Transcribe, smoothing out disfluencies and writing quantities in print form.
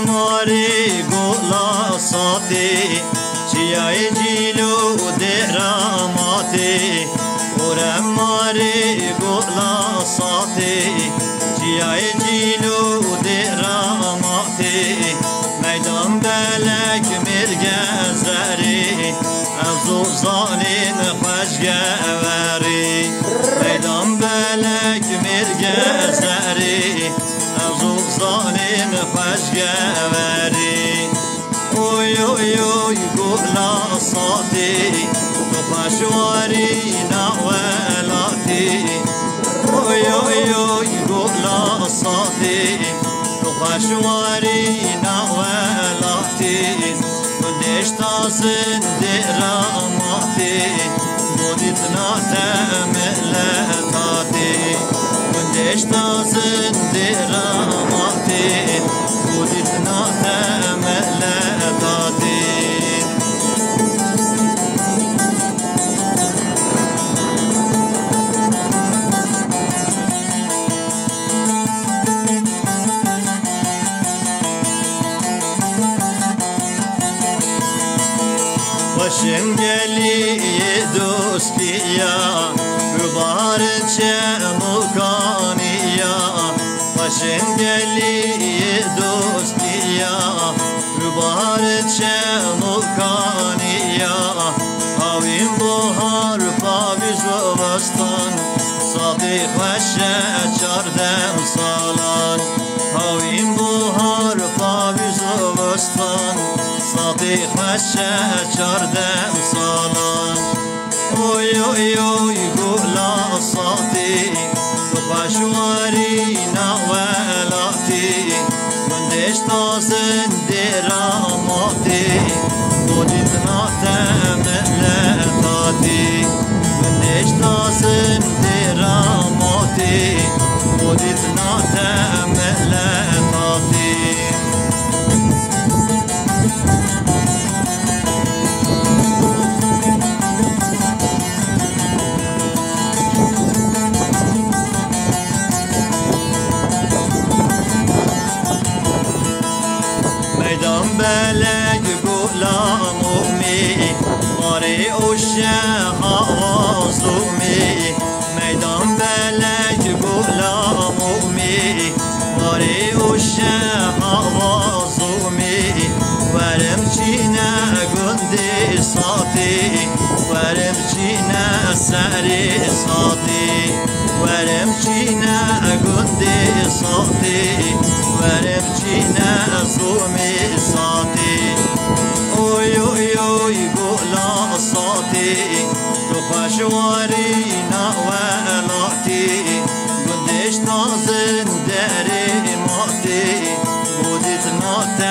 ماری گلا ساتی چیای جیلو دراماتی ورم ماری گلا ساتی چیای جیلو دراماتی میدان بلک مرگزری افزو ظالم خوشگوری میدان بلک مرگزری افزو ظالم خوشگوری اوی اوی اوی گلا ساتی تو پشواری نولاتی اوی اوی اوی گلا ساتی تو پشواری نولاتی دشتا زنده راماتی بودیت ناتملتاتی دشتا زنده راماتی بودیت ناتملتاتی başım geliye dostiya mübarek çemukaniya başım geliye dostiya mübarek çemukaniya havim buhar paviz vastan sadık ve şeçardem salan havim buhar paviz vastan صديق مشى شردم صالان اوي اوي اوي قولا صوتي تبشواري نوالاتي كندش تازن دراماتي قدت ناتم لاتاتي كندش تازن دراماتي قدت ناتم لاتاتي میدان بلگ گلام اومی ماری اوشه آوازومی میدان بلگ گلام اومی ماری اوشه آوازومی ورم چینه گندی ساتی ورم چینه سری ساتی ورم چینه گندی ساتی ورم چینه زومی ساتی اوی اوی اوی گلا ساتی تو پشواری نولاتی گندش تازن دری ماتی بودیت ناته